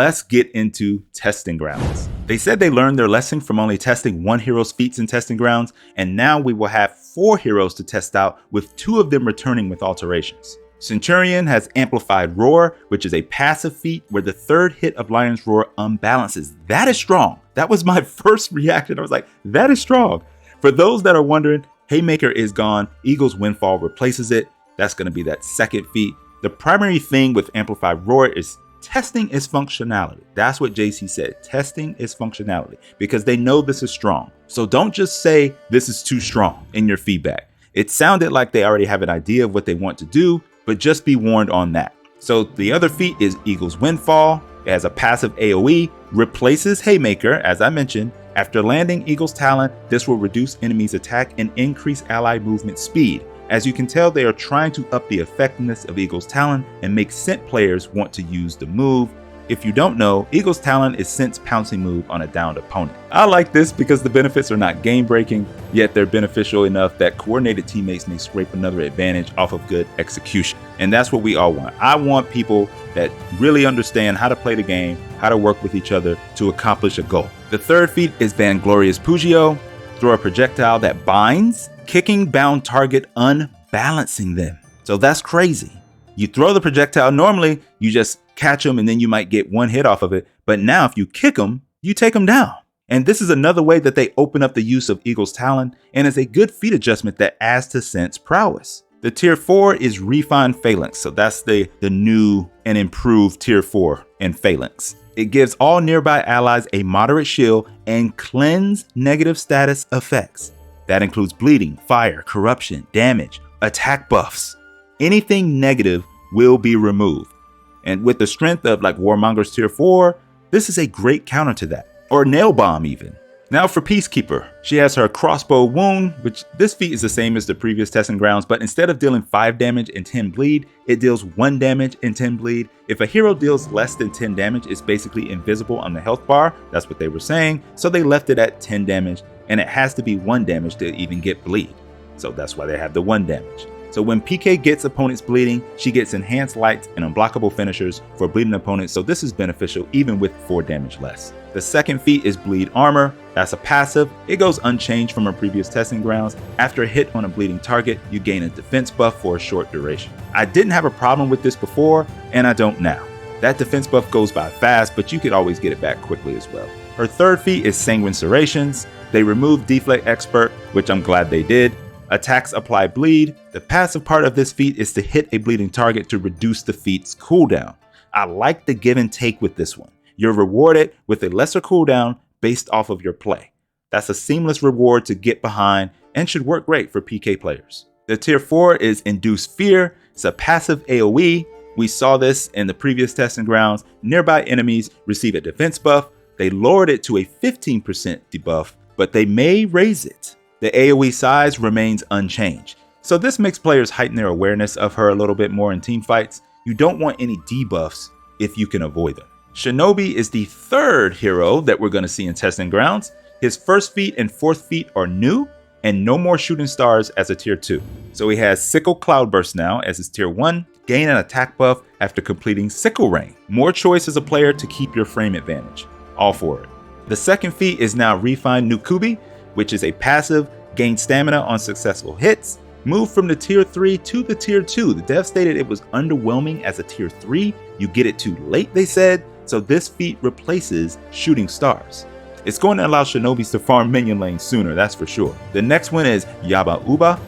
Let's get into testing grounds. They said they learned their lesson from only testing one hero's feats in testing grounds, and now we will have 4 heroes to test out, with 2 of them returning with alterations. Centurion has Amplified Roar, which is a passive feat where the 3rd hit of Lion's Roar unbalances. That is strong. That was my first reaction. I was like, that is strong. For those that are wondering, Haymaker is gone. Eagle's Windfall replaces it. That's going to be that 2nd feat. The primary thing with Amplified Roar is testing its functionality. That's what JC said. Testing its functionality, because they know this is strong. So don't just say this is too strong in your feedback. It sounded like they already have an idea of what they want to do, but just be warned on that. So the other feat is Eagle's Windfall. It has a passive AoE, replaces Haymaker, as I mentioned. After landing Eagle's Talon, this will reduce enemies' attack and increase ally movement speed. As you can tell, they are trying to up the effectiveness of Eagle's Talon and make Scent players want to use the move. If you don't know, Eagle's Talon is Scent's pouncing move on a downed opponent. I like this because the benefits are not game breaking, yet they're beneficial enough that coordinated teammates may scrape another advantage off of good execution. And that's what we all want. I want people that really understand how to play the game, how to work with each other to accomplish a goal. The 3rd feat is Vainglorious Pugio. Throw a projectile that binds, kicking bound target, unbalancing them. So that's crazy. You throw the projectile, normally you just catch them and then you might get 1 hit off of it. But now if you kick them, you take them down. And this is another way that they open up the use of Eagle's Talon, and is a good feat adjustment that adds to Scent's prowess. The tier 4 is Refined Phalanx. So that's the new and improved tier 4 in Phalanx. It gives all nearby allies a moderate shield and cleanse negative status effects. That includes bleeding, fire, corruption, damage, attack buffs. Anything negative will be removed. And with the strength of like Warmonger's tier 4, this is a great counter to that. Or Nail Bomb even. Now for Peacekeeper, she has her Crossbow Wound, which this feat is the same as the previous testing grounds, but instead of dealing 5 damage and 10 bleed, it deals 1 damage and 10 bleed. If a hero deals less than 10 damage, it's basically invisible on the health bar. That's what they were saying. So they left it at 10 damage, and it has to be 1 damage to even get bleed. So that's why they have the 1 damage. So when PK gets opponents bleeding, she gets enhanced lights and unblockable finishers for bleeding opponents, so this is beneficial even with 4 damage less. The 2nd feat is Bleed Armor. That's a passive. It goes unchanged from her previous testing grounds. After a hit on a bleeding target, you gain a defense buff for a short duration. I didn't have a problem with this before, and I don't now. That defense buff goes by fast, but you could always get it back quickly as well. Her 3rd feat is Sanguine Serrations. They removed Deflect Expert, which I'm glad they did. Attacks apply bleed. The passive part of this feat is to hit a bleeding target to reduce the feat's cooldown. I like the give and take with this one. You're rewarded with a lesser cooldown based off of your play. That's a seamless reward to get behind and should work great for PK players. The tier 4 is Induced Fear. It's a passive AoE. We saw this in the previous testing grounds. Nearby enemies receive a defense buff. They lowered it to a 15% debuff, but they may raise it. The AoE size remains unchanged. So this makes players heighten their awareness of her a little bit more in team fights. You don't want any debuffs if you can avoid them. Shinobi is the 3rd hero that we're going to see in testing grounds. His 1st feat and 4th feat are new, and no more shooting stars as a tier 2. So he has Sickle Cloudburst now as his tier 1, gain an attack buff after completing Sickle Rain. More choice as a player to keep your frame advantage. All for it. The 2nd feat is now Refined Nukekubi, which is a passive, gain stamina on successful hits. Move from the tier 3 to the tier 2. The dev stated it was underwhelming as a tier 3. You get it too late, they said. So this feat replaces shooting stars. It's going to allow Shinobis to farm minion lanes sooner, that's for sure. The next one is Yama.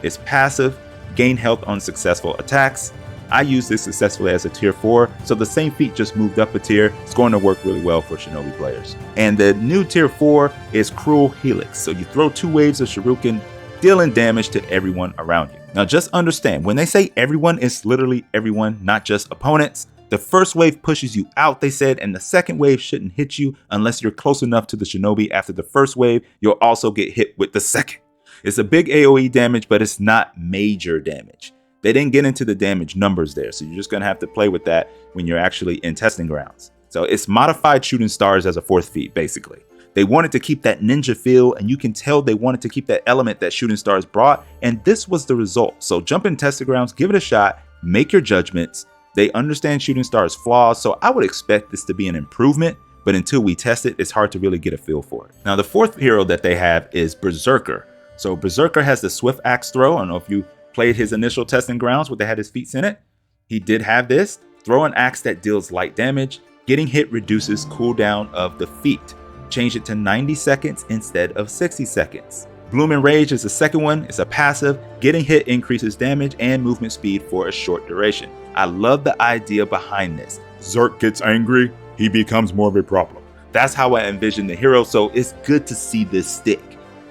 It's passive, gain health on successful attacks. I used this successfully as a tier 4, so the same feat just moved up a tier. It's going to work really well for Shinobi players. And the new tier 4 is Cruel Helix. So you throw 2 waves of shuriken, dealing damage to everyone around you. Now just understand, when they say everyone, it's literally everyone, not just opponents. The first wave pushes you out, they said, and the second wave shouldn't hit you unless you're close enough to the Shinobi after the first wave. You'll also get hit with the second. It's a big AoE damage, but it's not major damage. They didn't get into the damage numbers there, so you're just going to have to play with that when you're actually in testing grounds. So it's modified shooting stars as a 4th feat, basically. They wanted to keep that ninja feel, and you can tell they wanted to keep that element that shooting stars brought, and this was the result. So jump in testing grounds, give it a shot, make your judgments. They understand Shooting Star's flaws, so I would expect this to be an improvement, but until we test it, it's hard to really get a feel for it. Now, the fourth hero that they have is Berserker. So Berserker has the swift axe throw. I don't know if you played his initial testing grounds where they had his feats in it. He did have this. Throw an axe that deals light damage. Getting hit reduces cooldown of the feat. Change it to 90 seconds instead of 60 seconds. Blooming Rage is the second one. It's a passive. Getting hit increases damage and movement speed for a short duration. I love the idea behind this. Zerk gets angry, he becomes more of a problem. That's how I envision the hero, so it's good to see this stick.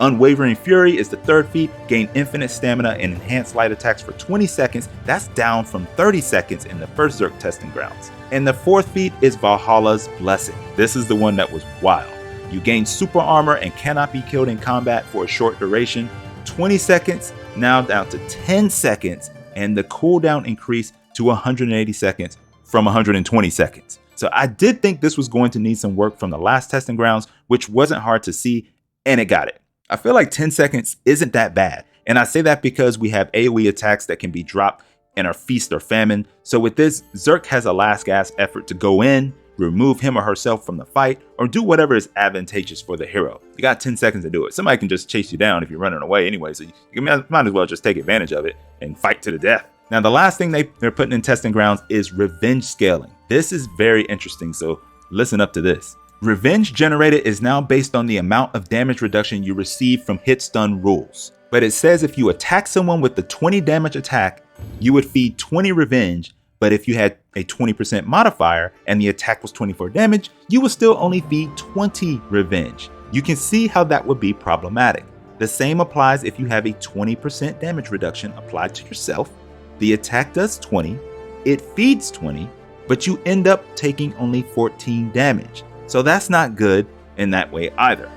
Unwavering Fury is the third feat. Gain infinite stamina and enhance light attacks for 20 seconds. That's down from 30 seconds in the first Zerk testing grounds. And the fourth feat is Valhalla's Blessing. This is the one that was wild. You gain super armor and cannot be killed in combat for a short duration. 20 seconds, now down to 10 seconds, and the cooldown increased to 180 seconds from 120 seconds. So I did think this was going to need some work from the last testing grounds, which wasn't hard to see, and it got it. I feel like 10 seconds isn't that bad, and I say that because we have AoE attacks that can be dropped in our Feast or Famine. So with this, Zerk has a last gasp effort to go in, remove him or herself from the fight, or do whatever is advantageous for the hero. You got 10 seconds to do it. Somebody can just chase you down if you're running away anyway, so you might as well just take advantage of it and fight to the death. Now, the last thing they're putting in testing grounds is revenge scaling. This is very interesting, so listen up to this. Revenge generated is now based on the amount of damage reduction you receive from hit stun rules. But it says if you attack someone with the 20 damage attack, you would feed 20 revenge, but if you had a 20% modifier and the attack was 24 damage, you would still only feed 20 revenge. You can see how that would be problematic. The same applies if you have a 20% damage reduction applied to yourself. The attack does 20, it feeds 20, but you end up taking only 14 damage. So that's not good in that way either.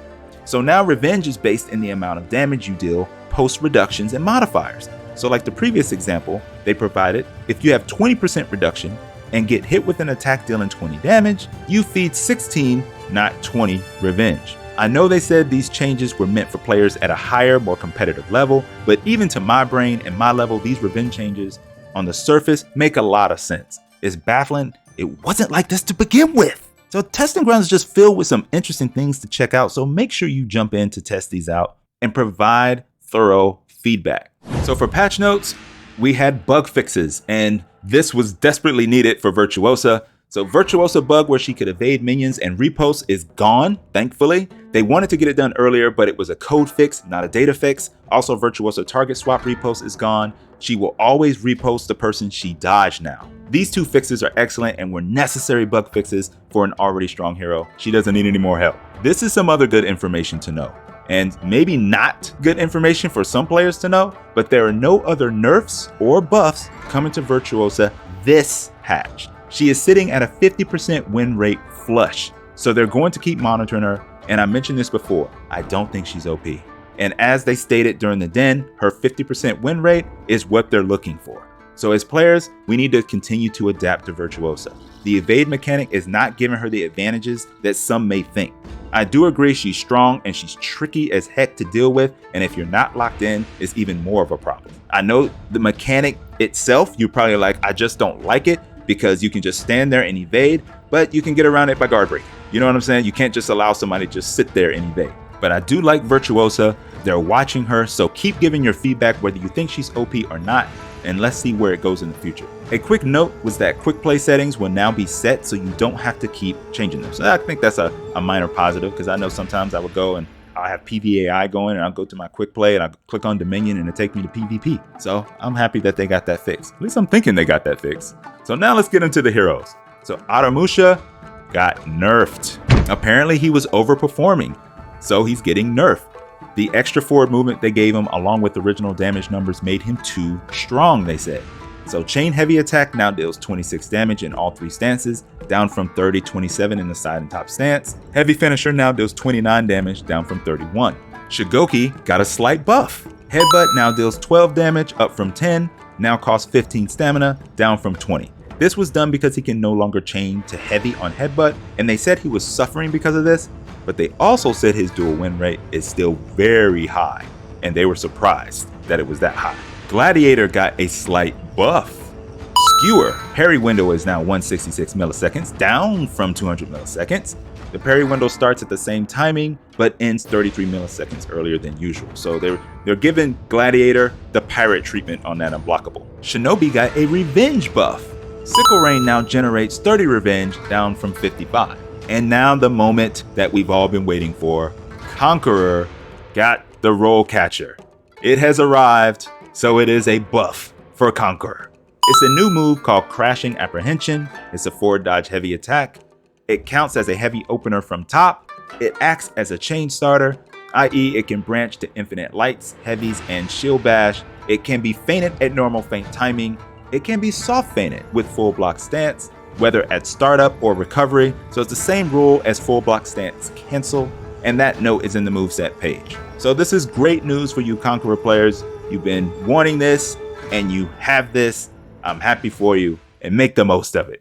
So now revenge is based in the amount of damage you deal post reductions and modifiers. So like the previous example, they provided if you have 20% reduction and get hit with an attack dealing 20 damage, you feed 16, not 20 revenge. I know they said these changes were meant for players at a higher, more competitive level, but even to my brain and my level, these revenge changes on the surface make a lot of sense. It's baffling. It wasn't like this to begin with. So testing grounds is just filled with some interesting things to check out. So make sure you jump in to test these out and provide thorough feedback. So for patch notes, we had bug fixes, and this was desperately needed for Virtuosa. So Virtuosa bug where she could evade minions and repost is gone, thankfully. They wanted to get it done earlier, but it was a code fix, not a data fix. Also, Virtuosa target swap repost is gone. She will always repost the person she dodged now. These two fixes are excellent and were necessary bug fixes for an already strong hero. She doesn't need any more help. This is some other good information to know. And maybe not good information for some players to know, but there are no other nerfs or buffs coming to Virtuosa this patch. She is sitting at a 50% win rate flush, so they're going to keep monitoring her, and I mentioned this before, I don't think she's OP. And as they stated during the den, her 50% win rate is what they're looking for. So as players, we need to continue to adapt to Virtuosa. The evade mechanic is not giving her the advantages that some may think. I do agree she's strong and she's tricky as heck to deal with, and if you're not locked in, it's even more of a problem. I know the mechanic itself, you're probably like, I just don't like it because you can just stand there and evade, but you can get around it by guard break. You know what I'm saying? You can't just allow somebody to just sit there and evade. But I do like Virtuosa. They're watching her, so keep giving your feedback whether you think she's OP or not, and let's see where it goes in the future. A quick note was that Quickplay settings will now be set so you don't have to keep changing them. So I think that's a minor positive, because I know sometimes I would go and I'll have PvAI going and I'll go to my Quickplay and I'll click on Dominion and it'll take me to PvP. So I'm happy that they got that fixed. At least I'm thinking they got that fixed. So now let's get into the heroes. So Aramusha got nerfed. Apparently he was overperforming, so he's getting nerfed. The extra forward movement they gave him along with original damage numbers made him too strong, they said. So chain heavy attack now deals 26 damage in all three stances, down from 30-27 in the side and top stance. Heavy finisher now deals 29 damage, down from 31. Shugoki got a slight buff. Headbutt now deals 12 damage, up from 10, now costs 15 stamina, down from 20. This was done because he can no longer chain to heavy on headbutt, and they said he was suffering because of this, but they also said his dual win rate is still very high, and they were surprised that it was that high. Gladiator got a slight buff. Skewer. Parry window is now 166 milliseconds, down from 200 milliseconds. The parry window starts at the same timing, but ends 33 milliseconds earlier than usual. So they're giving Gladiator the pirate treatment on that unblockable. Shinobi got a revenge buff. Sickle rain now generates 30 revenge, down from 55. And now the moment that we've all been waiting for. Conqueror got the Rollcatcher. It has arrived, so it is a buff for Conqueror. It's a new move called Crashing Apprehension. It's a forward dodge heavy attack. It counts as a heavy opener from top. It acts as a chain starter, i.e. it can branch to infinite lights, heavies, and shield bash. It can be feinted at normal feint timing. It can be soft feinted with full block stance, whether at startup or recovery. So it's the same rule as full block stance cancel, and that note is in the moveset page. So this is great news for you Conqueror players. You've been wanting this, and you have this. I'm happy for you, and make the most of it.